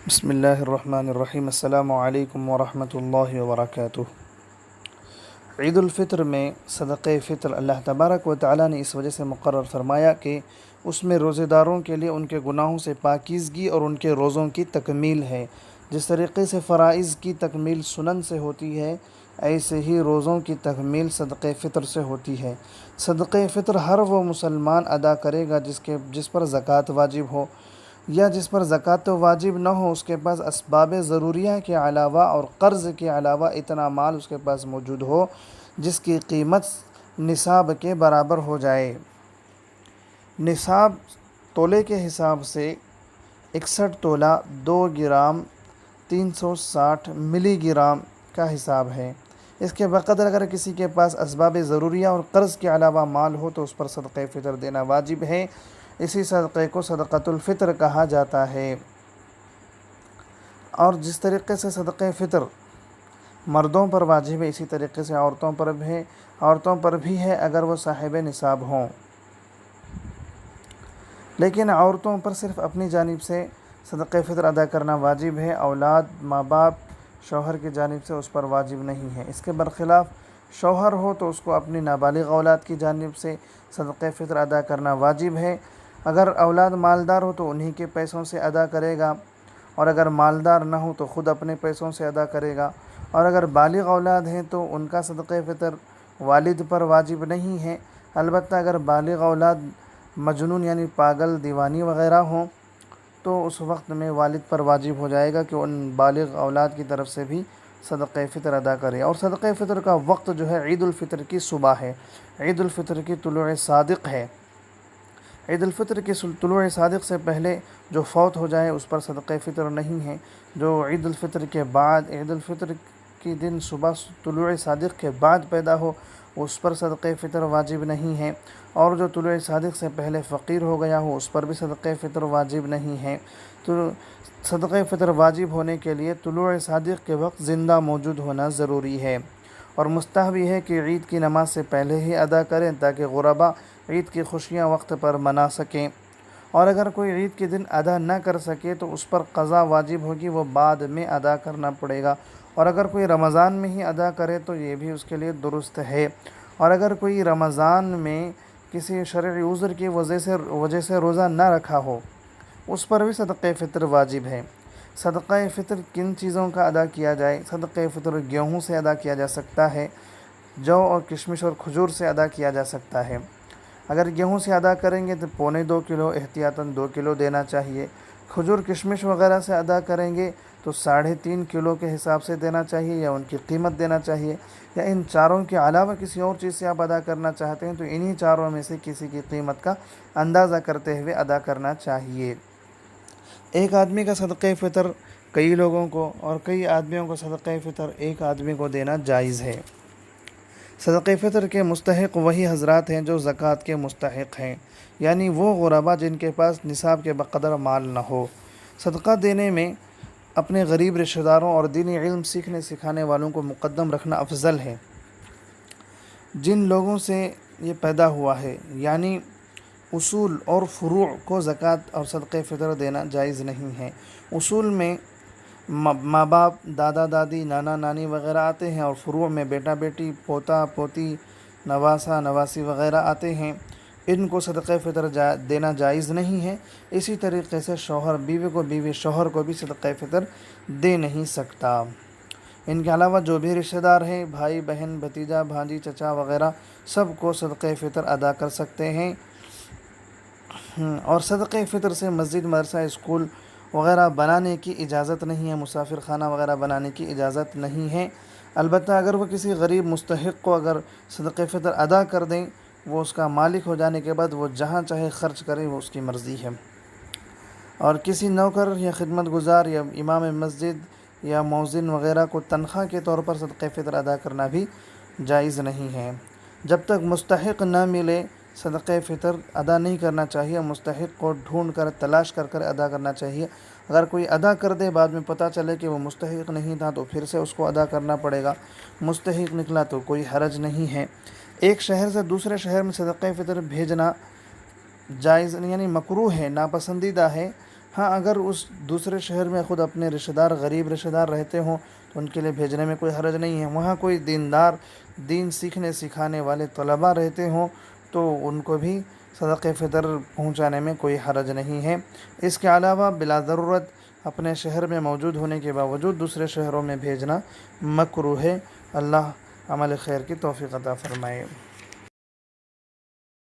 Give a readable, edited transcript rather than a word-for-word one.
بسم اللہ الرحمن الرحیم۔ السلام علیکم ورحمۃ اللہ وبرکاتہ۔ عید الفطر میں صدقہ فطر اللہ تبارک و تعالیٰ نے اس وجہ سے مقرر فرمایا کہ اس میں روزے داروں کے لیے ان کے گناہوں سے پاکیزگی اور ان کے روزوں کی تکمیل ہے۔ جس طریقے سے فرائض کی تکمیل سنن سے ہوتی ہے، ایسے ہی روزوں کی تکمیل صدقہ فطر سے ہوتی ہے۔ صدقہ فطر ہر وہ مسلمان ادا کرے گا جس پر زکوٰۃ واجب ہو، یا جس پر زکوٰۃ تو واجب نہ ہو، اس کے پاس اسباب ضروریہ کے علاوہ اور قرض کے علاوہ اتنا مال اس کے پاس موجود ہو جس کی قیمت نصاب کے برابر ہو جائے۔ نصاب تولے کے حساب سے 61 تولہ 2 گرام 360 ملی گرام کا حساب ہے۔ اس کے بقدر اگر کسی کے پاس اسباب ضروریہ اور قرض کے علاوہ مال ہو تو اس پر صدقہ فطر دینا واجب ہے۔ اسی صدقے کو صدقۃ الفطر کہا جاتا ہے۔ اور جس طریقے سے صدقہ فطر مردوں پر واجب ہے، اسی طریقے سے عورتوں پر بھی ہے اگر وہ صاحب نصاب ہوں۔ لیکن عورتوں پر صرف اپنی جانب سے صدقہ فطر ادا کرنا واجب ہے، اولاد، ماں باپ، شوہر کی جانب سے اس پر واجب نہیں ہے۔ اس کے برخلاف شوہر ہو تو اس کو اپنی نابالغ اولاد کی جانب سے صدقہ فطر ادا کرنا واجب ہے۔ اگر اولاد مالدار ہو تو انہی کے پیسوں سے ادا کرے گا، اور اگر مالدار نہ ہو تو خود اپنے پیسوں سے ادا کرے گا۔ اور اگر بالغ اولاد ہیں تو ان کا صدقہ فطر والد پر واجب نہیں ہے۔ البتہ اگر بالغ اولاد مجنون یعنی پاگل، دیوانی وغیرہ ہوں تو اس وقت میں والد پر واجب ہو جائے گا کہ ان بالغ اولاد کی طرف سے بھی صدقہ فطر ادا کرے۔ اور صدقہ فطر کا وقت جو ہے عید الفطر کی صبح ہے، عید الفطر کی طلوع صادق ہے۔ عید الفطر کی طلوع صادق سے پہلے جو فوت ہو جائے اس پر صدقہ فطر نہیں ہے۔ جو عید الفطر کے بعد، عید الفطر کی دن صبح طلوع صادق کے بعد پیدا ہو اس پر صدقہ فطر واجب نہیں ہے۔ اور جو طلوع صادق سے پہلے فقیر ہو گیا ہو اس پر بھی صدقہ فطر واجب نہیں ہے۔ تو صدقہ فطر واجب ہونے کے لیے طلوع صادق کے وقت زندہ موجود ہونا ضروری ہے، اور مستحب ہے کہ عید کی نماز سے پہلے ہی ادا کریں تاکہ غربا عید کی خوشیاں وقت پر منا سکیں۔ اور اگر کوئی عید کے دن ادا نہ کر سکے تو اس پر قضا واجب ہوگی، وہ بعد میں ادا کرنا پڑے گا۔ اور اگر کوئی رمضان میں ہی ادا کرے تو یہ بھی اس کے لیے درست ہے۔ اور اگر کوئی رمضان میں کسی شرعی عذر کی وجہ سے روزہ نہ رکھا ہو اس پر بھی صدقہ فطر واجب ہے۔ صدقہ فطر کن چیزوں کا ادا کیا جائے؟ صدقہ فطر گیہوں سے ادا کیا جا سکتا ہے، جو اور کشمش اور کھجور سے ادا کیا جا سکتا ہے۔ اگر گیہوں سے ادا کریں گے تو 2.25 کلو احتیاطاً 2 کلو دینا چاہیے۔ کھجور کشمش وغیرہ سے ادا کریں گے تو 3.5 کلو کے حساب سے دینا چاہیے، یا ان کی قیمت دینا چاہیے۔ یا ان چاروں کے علاوہ کسی اور چیز سے آپ ادا کرنا چاہتے ہیں تو انہی چاروں میں سے کسی کی قیمت کا اندازہ کرتے ہوئے ادا کرنا چاہیے۔ ایک آدمی کا صدقہ فطر کئی لوگوں کو، اور کئی آدمیوں کو صدقہ فطر ایک آدمی کو دینا جائز ہے۔ صدقہ فطر کے مستحق وہی حضرات ہیں جو زکوٰۃ کے مستحق ہیں، یعنی وہ غربا جن کے پاس نصاب کے بقدر مال نہ ہو۔ صدقہ دینے میں اپنے غریب رشتہ داروں اور دینی علم سیکھنے سکھانے والوں کو مقدم رکھنا افضل ہے۔ جن لوگوں سے یہ پیدا ہوا ہے، یعنی اصول اور فروع کو زکوٰۃ اور صدقہ فطر دینا جائز نہیں ہے۔ اصول میں ماں باپ، دادا دادی، نانا نانی وغیرہ آتے ہیں، اور فروع میں بیٹا بیٹی، پوتا پوتی، نواسا نواسی وغیرہ آتے ہیں۔ ان کو صدقہ فطر دینا جائز نہیں ہے۔ اسی طریقے سے شوہر بیوی کو، بیوی شوہر کو بھی صدقہ فطر دے نہیں سکتا۔ ان کے علاوہ جو بھی رشتہ دار ہیں، بھائی بہن، بھتیجا بھانجی، چچا وغیرہ، سب کو صدقہ فطر ادا کر سکتے ہیں۔ اور صدقہ فطر سے مسجد، مدرسہ، اسکول وغیرہ بنانے کی اجازت نہیں ہے، مسافر خانہ وغیرہ بنانے کی اجازت نہیں ہے۔ البتہ اگر وہ کسی غریب مستحق کو اگر صدقہ فطر ادا کر دیں، وہ اس کا مالک ہو جانے کے بعد وہ جہاں چاہے خرچ کرے، وہ اس کی مرضی ہے۔ اور کسی نوکر یا خدمت گزار یا امام مسجد یا مؤذن وغیرہ کو تنخواہ کے طور پر صدقہ فطر ادا کرنا بھی جائز نہیں ہے۔ جب تک مستحق نہ ملے صدقہ فطر ادا نہیں کرنا چاہیے، مستحق کو ڈھونڈ کر تلاش کر ادا کرنا چاہیے۔ اگر کوئی ادا کر دے، بعد میں پتہ چلے کہ وہ مستحق نہیں تھا تو پھر سے اس کو ادا کرنا پڑے گا۔ مستحق نکلا تو کوئی حرج نہیں ہے۔ ایک شہر سے دوسرے شہر میں صدقہ فطر بھیجنا جائز یعنی مکروہ ہے، ناپسندیدہ ہے۔ ہاں اگر اس دوسرے شہر میں خود اپنے رشتہ دار غریب رشتہ دار رہتے ہوں تو ان کے لیے بھیجنے میں کوئی حرج نہیں ہے. وہاں کوئی دیندار دین سیکھنے سکھانے والے طلباء رہتے ہوں تو ان کو بھی صدقہ فطر پہنچانے میں کوئی حرج نہیں ہے. اس کے علاوہ بلا ضرورت اپنے شہر میں موجود ہونے کے باوجود دوسرے شہروں میں بھیجنا مکروہ ہے. اللہ عمل خیر کی توفیق عطا فرمائے.